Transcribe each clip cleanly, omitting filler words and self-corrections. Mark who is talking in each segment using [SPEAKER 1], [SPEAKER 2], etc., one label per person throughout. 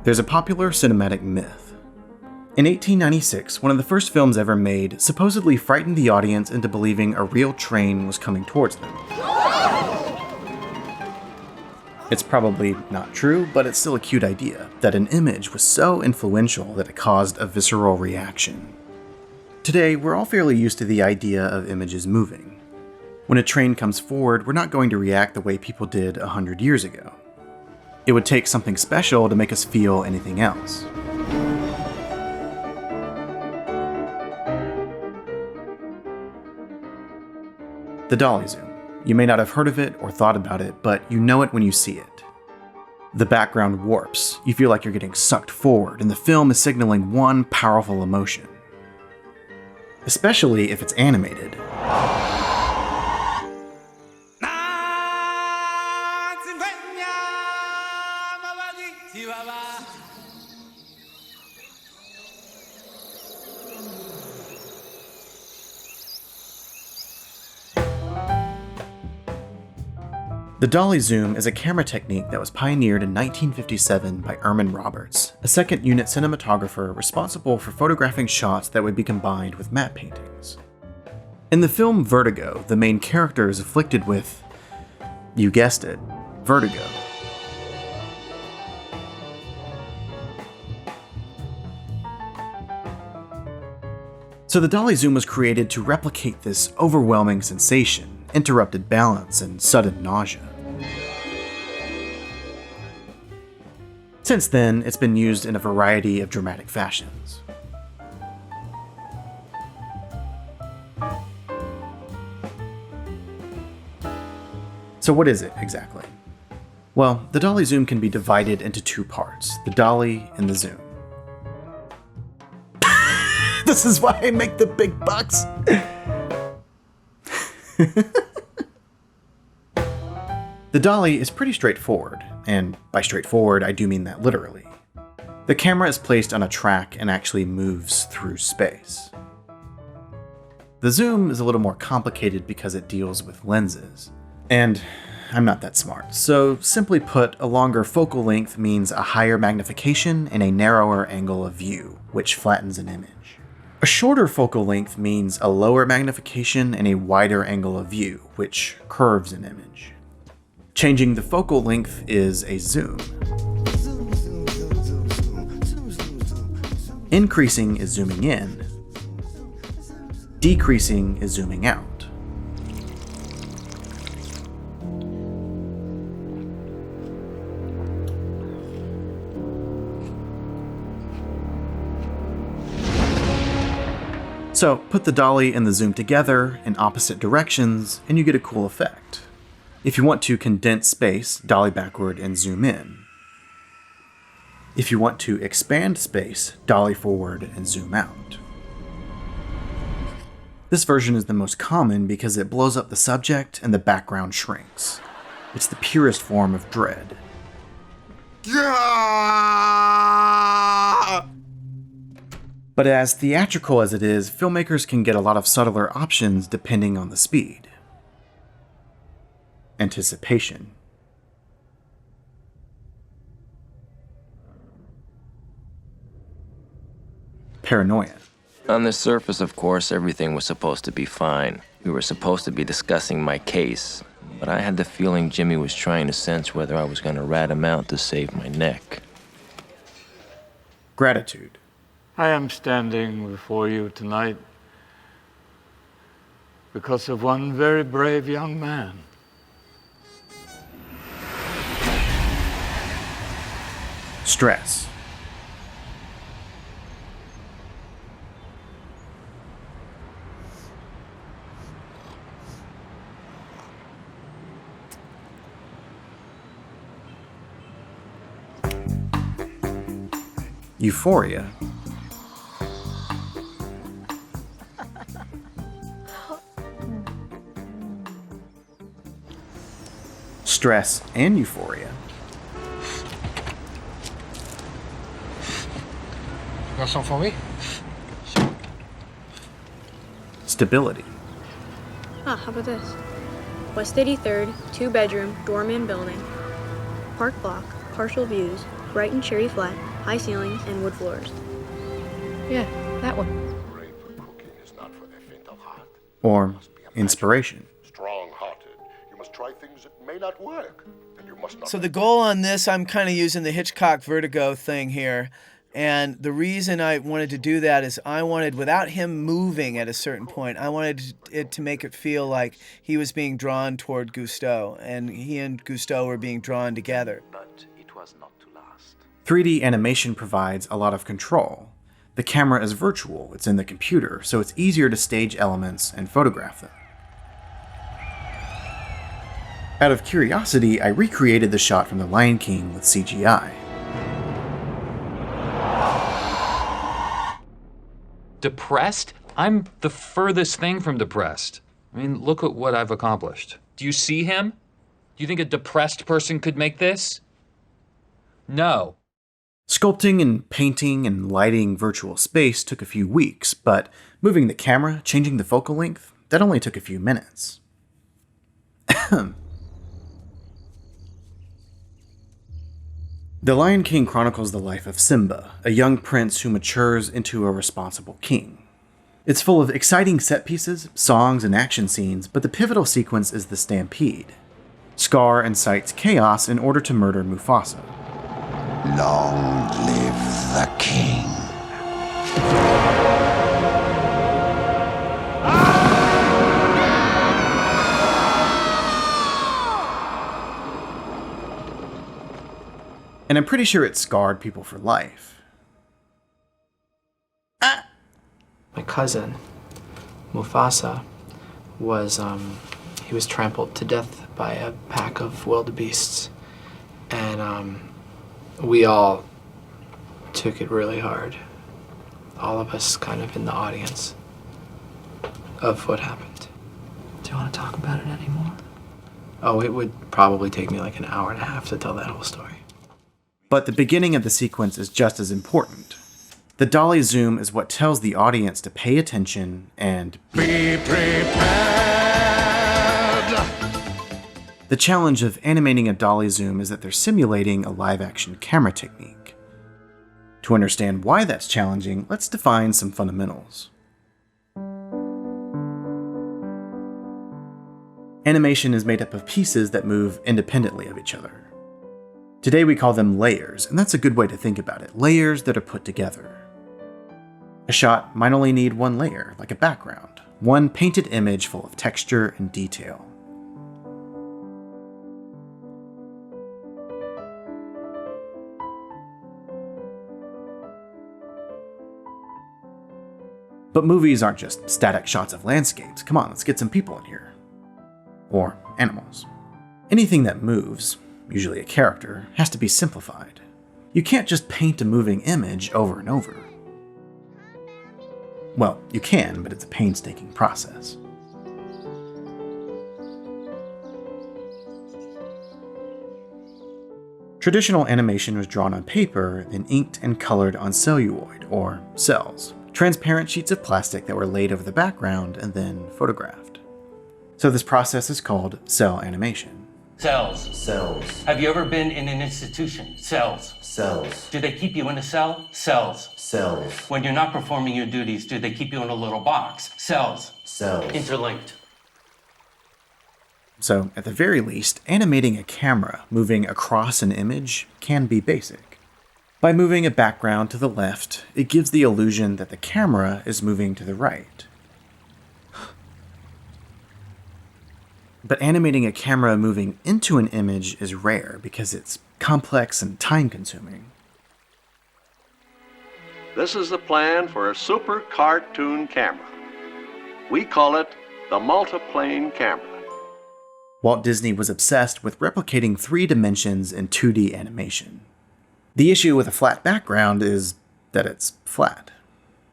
[SPEAKER 1] There's a popular cinematic myth. In 1896, one of the first films ever made supposedly frightened the audience into believing a real train was coming towards them. It's probably not true, but it's still a cute idea that an image was so influential that it caused a visceral reaction. Today, we're all fairly used to the idea of images moving. When a train comes forward, we're not going to react the way people did 100 years ago. It would take something special to make us feel anything else. The dolly zoom. You may not have heard of it or thought about it, but you know it when you see it. The background warps, you feel like you're getting sucked forward, and the film is signaling one powerful emotion. Especially if it's animated. The dolly zoom is a camera technique that was pioneered in 1957 by Erman Roberts, a second-unit cinematographer responsible for photographing shots that would be combined with matte paintings. In the film Vertigo, the main character is afflicted with, you guessed it, vertigo. So the dolly zoom was created to replicate this overwhelming sensation, interrupted balance, and sudden nausea. Since then, it's been used in a variety of dramatic fashions. So what is it exactly? Well, the dolly zoom can be divided into two parts, the dolly and the zoom. This is why I make the big bucks! The dolly is pretty straightforward, and by straightforward, I do mean that literally. The camera is placed on a track and actually moves through space. The zoom is a little more complicated because it deals with lenses. And I'm not that smart, so simply put, a longer focal length means a higher magnification and a narrower angle of view, which flattens an image. A shorter focal length means a lower magnification and a wider angle of view, which curves an image. Changing the focal length is a zoom. Increasing is zooming in. Decreasing is zooming out. So put the dolly and the zoom together in opposite directions and you get a cool effect. If you want to condense space, dolly backward and zoom in. If you want to expand space, dolly forward and zoom out. This version is the most common because it blows up the subject and the background shrinks. It's the purest form of dread. But as theatrical as it is, filmmakers can get a lot of subtler options depending on the speed. Anticipation. Paranoia.
[SPEAKER 2] On the surface, of course, everything was supposed to be fine. We were supposed to be discussing my case, but I had the feeling Jimmy was trying to sense whether I was going to rat him out to save my neck.
[SPEAKER 1] Gratitude.
[SPEAKER 3] I am standing before you tonight because of one very brave young man.
[SPEAKER 1] Stress. Euphoria. Stress and euphoria.
[SPEAKER 4] Got some for me?
[SPEAKER 1] Stability.
[SPEAKER 5] Ah, how about this? West 83rd, 2-bedroom, doorman building. Park block, partial views, Brighton Cherry Flat, high ceilings, and wood floors.
[SPEAKER 4] Yeah, that one.
[SPEAKER 6] Brave cooking is not for the faint of heart.
[SPEAKER 1] Or inspiration.
[SPEAKER 6] Strong-hearted. You must try things that may not work, and you must not.
[SPEAKER 7] So the goal on this, I'm kind of using the Hitchcock Vertigo thing here. And the reason I wanted to do that is I wanted, without him moving at a certain point, I wanted it to make it feel like he was being drawn toward Gusteau, and he and Gusteau were being drawn together.
[SPEAKER 8] But it was not to last.
[SPEAKER 1] 3D animation provides a lot of control. The camera is virtual, it's in the computer, so it's easier to stage elements and photograph them. Out of curiosity, I recreated the shot from The Lion King with CGI.
[SPEAKER 9] Depressed? I'm the furthest thing from depressed. I mean, look at what I've accomplished. Do you see him? Do you think a depressed person could make this? No.
[SPEAKER 1] Sculpting and painting and lighting virtual space took a few weeks, but moving the camera, changing the focal length, that only took a few minutes. The Lion King chronicles the life of Simba, a young prince who matures into a responsible king. It's full of exciting set pieces, songs, and action scenes, but the pivotal sequence is the stampede. Scar incites chaos in order to murder Mufasa.
[SPEAKER 10] Long live the king.
[SPEAKER 1] And I'm pretty sure it scarred people for life.
[SPEAKER 11] My cousin, Mufasa, he was trampled to death by a pack of wildebeests. And we all took it really hard. All of us kind of in the audience of what happened.
[SPEAKER 4] Do you want to talk about it anymore?
[SPEAKER 11] Oh, it would probably take me like an hour and a half to tell that whole story.
[SPEAKER 1] But the beginning of the sequence is just as important. The dolly zoom is what tells the audience to pay attention and be prepared. The challenge of animating a dolly zoom is that they're simulating a live-action camera technique. To understand why that's challenging, let's define some fundamentals. Animation is made up of pieces that move independently of each other. Today we call them layers, and that's a good way to think about it. Layers that are put together. A shot might only need one layer, like a background. One painted image full of texture and detail. But movies aren't just static shots of landscapes. Come on, let's get some people in here. Or animals. Anything that moves, usually a character, has to be simplified. You can't just paint a moving image over and over. Well, you can, but it's a painstaking process. Traditional animation was drawn on paper, then inked and colored on celluloid, or cells, transparent sheets of plastic that were laid over the background and then photographed. So this process is called cell animation.
[SPEAKER 12] Cells.
[SPEAKER 8] Cells.
[SPEAKER 12] Have you ever been in an institution? Cells.
[SPEAKER 8] Cells.
[SPEAKER 12] Do they keep you in a cell? Cells.
[SPEAKER 8] Cells.
[SPEAKER 12] When you're not performing your duties, do they keep you in a little box? Cells.
[SPEAKER 8] Cells.
[SPEAKER 12] Interlinked.
[SPEAKER 1] So, at the very least, animating a camera moving across an image can be basic. By moving a background to the left, it gives the illusion that the camera is moving to the right. But animating a camera moving into an image is rare because it's complex and time-consuming.
[SPEAKER 13] This is the plan for a super cartoon camera. We call it the multiplane camera.
[SPEAKER 1] Walt Disney was obsessed with replicating 3 dimensions in 2D animation. The issue with a flat background is that it's flat.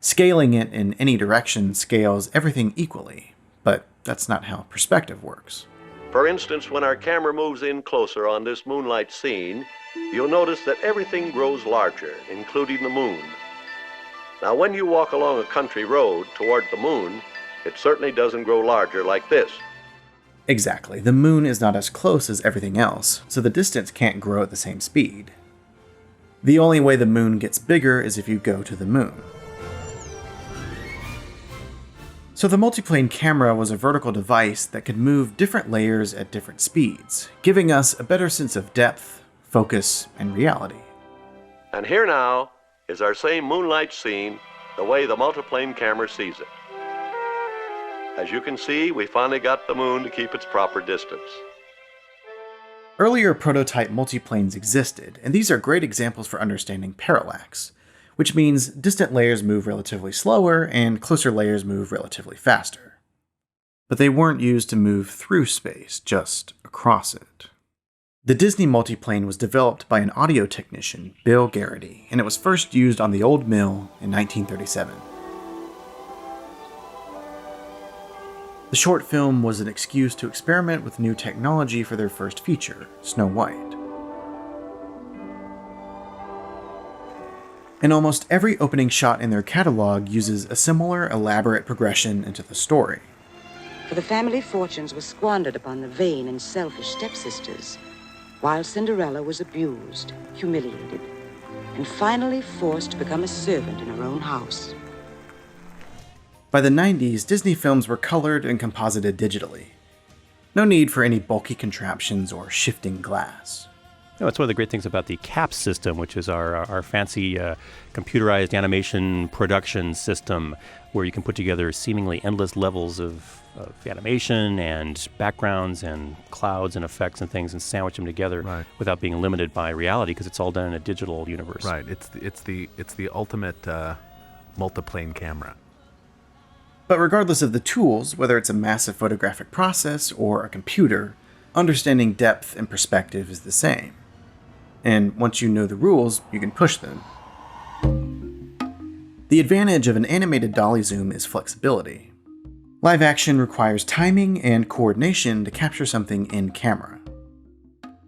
[SPEAKER 1] Scaling it in any direction scales everything equally, but that's not how perspective works.
[SPEAKER 13] For instance, when our camera moves in closer on this moonlight scene, you'll notice that everything grows larger, including the moon. Now, when you walk along a country road toward the moon, it certainly doesn't grow larger like this.
[SPEAKER 1] Exactly, the moon is not as close as everything else, so the distance can't grow at the same speed. The only way the moon gets bigger is if you go to the moon. So the multiplane camera was a vertical device that could move different layers at different speeds, giving us a better sense of depth, focus, and reality.
[SPEAKER 13] And here now is our same moonlight scene the way the multiplane camera sees it. As you can see, we finally got the moon to keep its proper distance.
[SPEAKER 1] Earlier prototype multiplanes existed, and these are great examples for understanding parallax, which means distant layers move relatively slower and closer layers move relatively faster. But they weren't used to move through space, just across it. The Disney multiplane was developed by an audio technician, Bill Garrity, and it was first used on the Old Mill in 1937. The short film was an excuse to experiment with new technology for their first feature, Snow White. And almost every opening shot in their catalog uses a similar elaborate progression into the story.
[SPEAKER 14] For the family fortunes were squandered upon the vain and selfish stepsisters, while Cinderella was abused, humiliated, and finally forced to become a servant in her own house.
[SPEAKER 1] By the 90s, Disney films were colored and composited digitally. No need for any bulky contraptions or shifting glass.
[SPEAKER 15] No, it's one of the great things about the CAPS system, which is our fancy computerized animation production system, where you can put together seemingly endless levels of animation and backgrounds and clouds and effects and things and sandwich them together without being limited by reality, because it's all done in a digital universe.
[SPEAKER 16] Right. It's the ultimate multiplane camera.
[SPEAKER 1] But regardless of the tools, whether it's a massive photographic process or a computer, understanding depth and perspective is the same. And once you know the rules, you can push them. The advantage of an animated dolly zoom is flexibility. Live action requires timing and coordination to capture something in camera.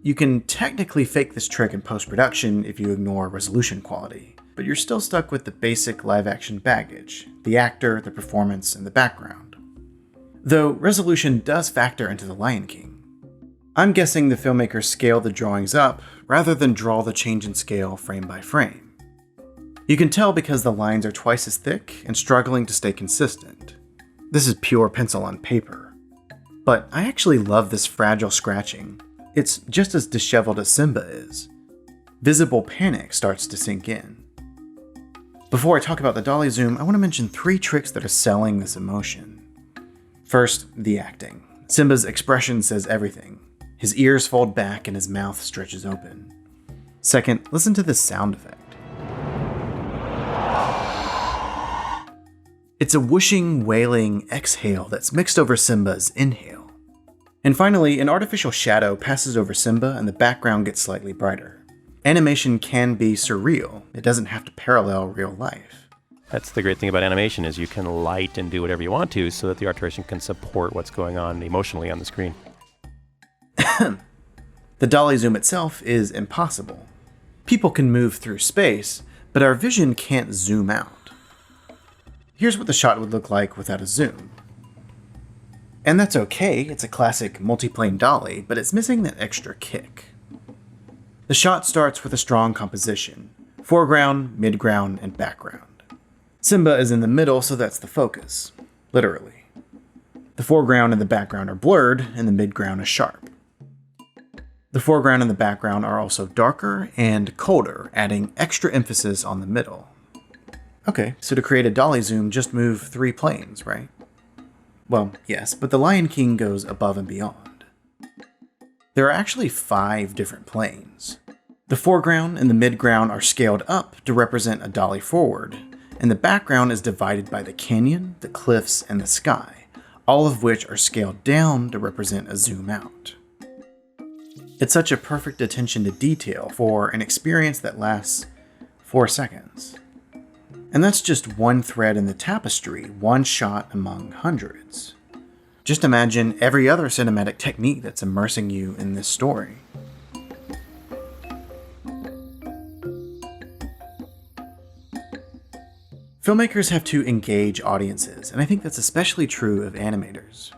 [SPEAKER 1] You can technically fake this trick in post-production if you ignore resolution quality, but you're still stuck with the basic live-action baggage, the actor, the performance, and the background. Though resolution does factor into The Lion King. I'm guessing the filmmakers scale the drawings up rather than draw the change in scale frame by frame. You can tell because the lines are twice as thick and struggling to stay consistent. This is pure pencil on paper. But I actually love this fragile scratching. It's just as disheveled as Simba is. Visible panic starts to sink in. Before I talk about the dolly zoom, I want to mention 3 tricks that are selling this emotion. First, the acting. Simba's expression says everything. His ears fold back and his mouth stretches open. Second, listen to this sound effect. It's a whooshing, wailing exhale that's mixed over Simba's inhale. And finally, an artificial shadow passes over Simba and the background gets slightly brighter. Animation can be surreal. It doesn't have to parallel real life.
[SPEAKER 15] That's the great thing about animation, is you can light and do whatever you want to so that the art direction can support what's going on emotionally on the screen.
[SPEAKER 1] The dolly zoom itself is impossible. People can move through space, but our vision can't zoom out. Here's what the shot would look like without a zoom. And that's okay, it's a classic multiplane dolly, but it's missing that extra kick. The shot starts with a strong composition: foreground, midground, and background. Simba is in the middle, so that's the focus, literally. The foreground and the background are blurred, and the midground is sharp. The foreground and the background are also darker and colder, adding extra emphasis on the middle. Okay, so to create a dolly zoom, just move 3 planes, right? Well, yes, but The Lion King goes above and beyond. There are actually 5 different planes. The foreground and the midground are scaled up to represent a dolly forward, and the background is divided by the canyon, the cliffs, and the sky, all of which are scaled down to represent a zoom out. It's such a perfect attention to detail for an experience that lasts 4 seconds. And that's just one thread in the tapestry, one shot among hundreds. Just imagine every other cinematic technique that's immersing you in this story. Filmmakers have to engage audiences, and I think that's especially true of animators.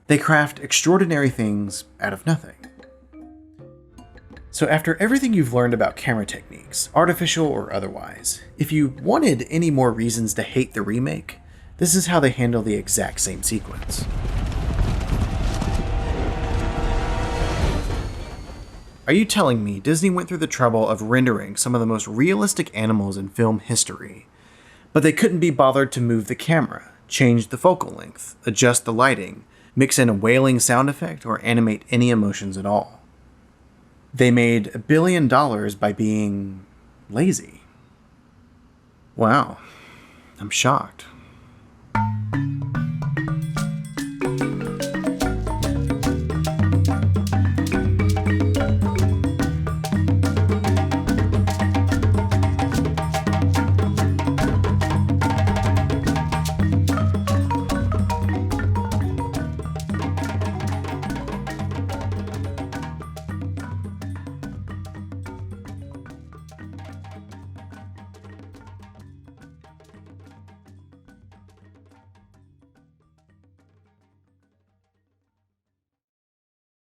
[SPEAKER 1] They craft extraordinary things out of nothing. So after everything you've learned about camera techniques, artificial or otherwise, if you wanted any more reasons to hate the remake, this is how they handle the exact same sequence. Are you telling me Disney went through the trouble of rendering some of the most realistic animals in film history, but they couldn't be bothered to move the camera, change the focal length, adjust the lighting, mix in a wailing sound effect, or animate any emotions at all? They made $1 billion by being lazy. Wow, I'm shocked.